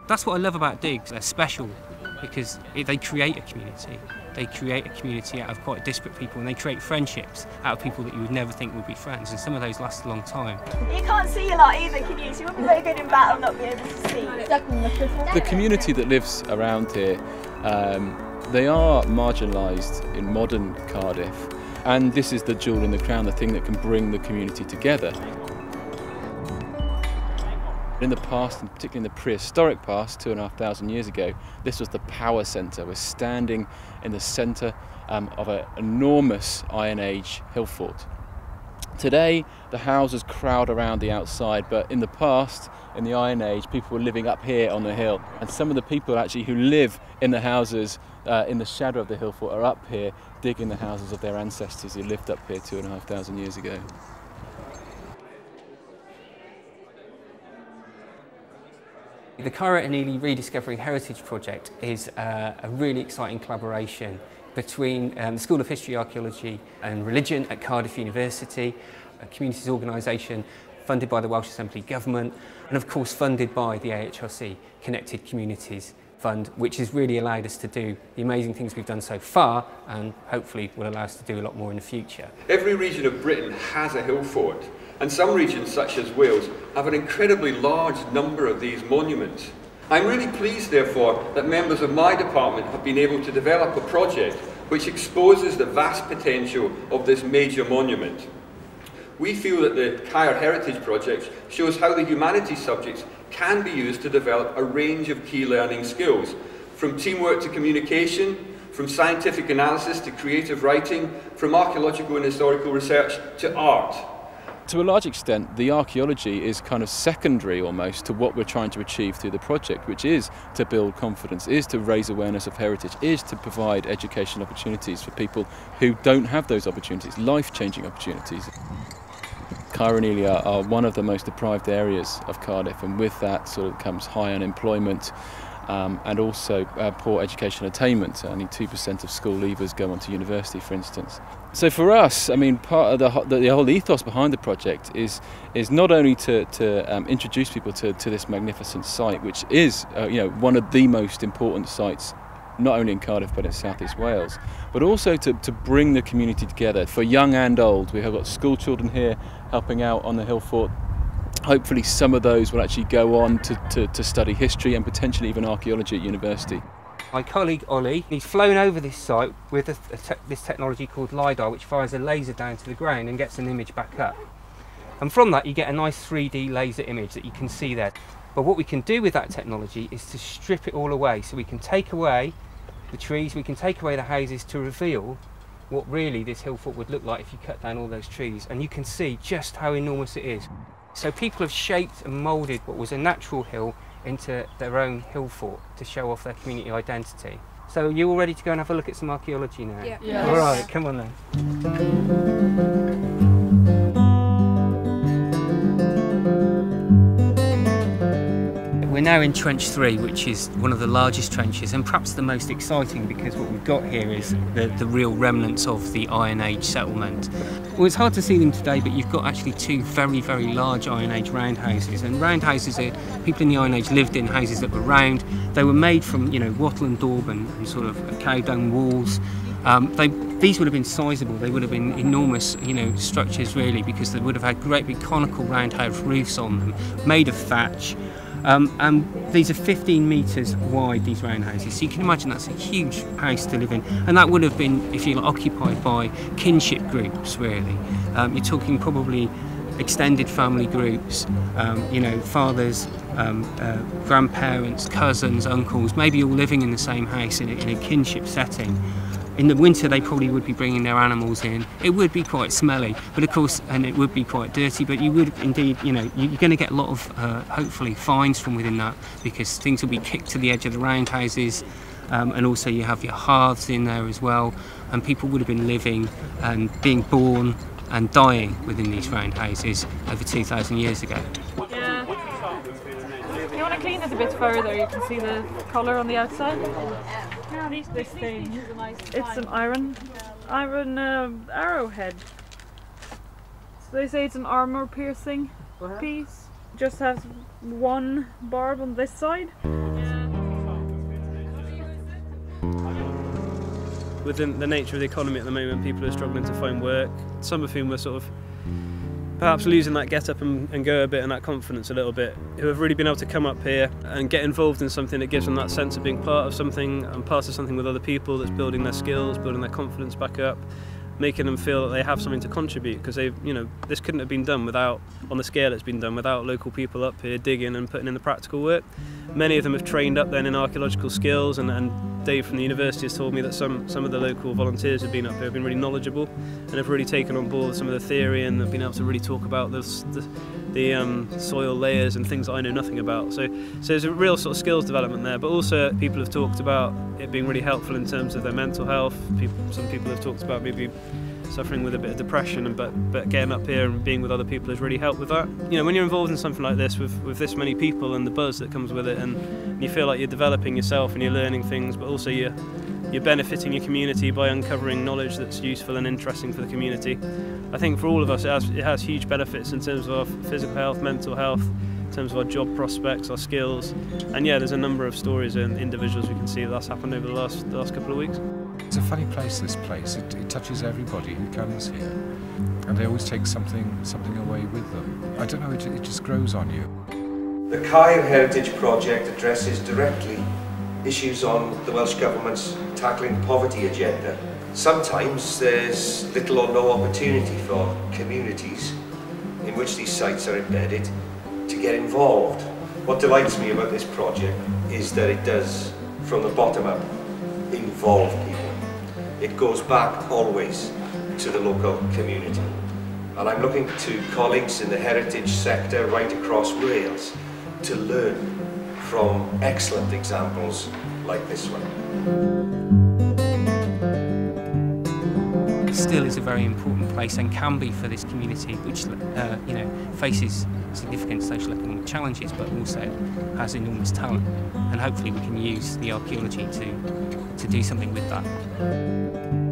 That's what I love about digs. They're special because they create a community. They create a community out of quite disparate people, and they create friendships out of people that you would never think would be friends, and some of those last a long time. You can't see a lot either, can you? So you wouldn't be very good in battle not being able to see. The community that lives around here, they are marginalised in modern Cardiff, and this is the jewel in the crown, the thing that can bring the community together. In the past, and particularly in the prehistoric past, 2,500 years ago, this was the power centre. We're standing in the centre of an enormous Iron Age hill fort. Today, the houses crowd around the outside, but in the past, in the Iron Age, people were living up here on the hill. And some of the people actually who live in the houses in the shadow of the hill fort are up here digging the houses of their ancestors who lived up here 2,500 years ago. The Caerau and Ely Rediscovering Heritage Project is a really exciting collaboration between the School of History, Archaeology and Religion at Cardiff University, a communities organisation funded by the Welsh Assembly Government, and of course funded by the AHRC Connected Communities Fund, which has really allowed us to do the amazing things we've done so far, and hopefully will allow us to do a lot more in the future. Every region of Britain has a hill fort, and some regions, such as Wales, have an incredibly large number of these monuments. I'm really pleased, therefore, that members of my department have been able to develop a project which exposes the vast potential of this major monument. We feel that the CAER Heritage Project shows how the humanities subjects can be used to develop a range of key learning skills, from teamwork to communication, from scientific analysis to creative writing, from archaeological and historical research to art. To a large extent, the archaeology is kind of secondary almost to what we're trying to achieve through the project, which is to build confidence, is to raise awareness of heritage, is to provide education opportunities for people who don't have those opportunities, life-changing opportunities. Caerau and Ely are one of the most deprived areas of Cardiff, and with that sort of comes high unemployment and also poor educational attainment. Only 2% of school leavers go on to university, for instance. So for us, I mean, part of the whole ethos behind the project is not only to introduce people to this magnificent site, which is one of the most important sites not only in Cardiff but in South East Wales, but also to bring the community together for young and old. We have got school children here helping out on the hill fort. Hopefully some of those will actually go on to study history and potentially even archaeology at university. My colleague Ollie, he's flown over this site with this technology called LiDAR, which fires a laser down to the ground and gets an image back up. And from that you get a nice 3D laser image that you can see there. But what we can do with that technology is to strip it all away, so we can take away the trees, we can take away the houses to reveal what really this hill fort would look like if you cut down all those trees, and you can see just how enormous it is. So people have shaped and moulded what was a natural hill into their own hill fort to show off their community identity. So you all ready to go and have a look at some archaeology now? Yeah. Yes. All right, come on then. We're now in Trench 3, which is one of the largest trenches and perhaps the most exciting, because what we've got here is the real remnants of the Iron Age settlement. Well, it's hard to see them today, but you've got actually two very, very large Iron Age roundhouses. And roundhouses are, people in the Iron Age lived in houses that were round. They were made from, wattle and daub and sort of cow dung walls. These would have been sizable. They would have been enormous, structures really, because they would have had great big conical roundhouse roofs on them, made of thatch. And these are 15 metres wide, these roundhouses, so you can imagine that's a huge house to live in, and that would have been, if you like, occupied by kinship groups really. You're talking probably extended family groups, fathers, grandparents, cousins, uncles, maybe all living in the same house in a kinship setting. In the winter they probably would be bringing their animals in. It would be quite smelly, but of course, and it would be quite dirty, but you would indeed, you're going to get a lot of, hopefully, fines from within that, because things will be kicked to the edge of the roundhouses, and also you have your hearths in there as well, and people would have been living and being born and dying within these roundhouses over 2,000 years ago. Yeah. You want to clean it a bit further, you can see the colour on the outside. This thing, it's an iron arrowhead. So they say it's an armour piercing piece. Just has one barb on this side. Within the nature of the economy at the moment, people are struggling to find work, some of whom are sort of perhaps losing that get up and go a bit and that confidence a little bit, who have really been able to come up here and get involved in something that gives them that sense of being part of something and part of something with other people that's building their skills, building their confidence back up, making them feel that they have something to contribute, because this couldn't have been done without, on the scale it's been done, without local people up here digging and putting in the practical work. Many of them have trained up then in archaeological skills, and Dave from the university has told me that some of the local volunteers have been up here, have been really knowledgeable and have really taken on board some of the theory and have been able to really talk about the soil layers and things that I know nothing about. So there's a real sort of skills development there, but also people have talked about it being really helpful in terms of their mental health. Some people have talked about maybe suffering with a bit of depression, but getting up here and being with other people has really helped with that. When you're involved in something like this with this many people and the buzz that comes with it, and you feel like you're developing yourself and you're learning things, but also you're benefiting your community by uncovering knowledge that's useful and interesting for the community. I think for all of us it has huge benefits in terms of our physical health, mental health, in terms of our job prospects, our skills, and yeah, there's a number of stories and individuals we can see that's happened over the last couple of weeks. It's a funny place, this place. It touches everybody who comes here, and they always take something away with them. I don't know, it just grows on you. The CAER Heritage Project addresses directly issues on the Welsh Government's tackling poverty agenda. Sometimes there's little or no opportunity for communities in which these sites are embedded to get involved. What delights me about this project is that it does, from the bottom up, involve people. It goes back always to the local community. And I'm looking to colleagues in the heritage sector right across Wales to learn from excellent examples like this one. Still is a very important place and can be for this community, which faces significant social economic challenges, but also has enormous talent. And hopefully we can use the archaeology to do something with that.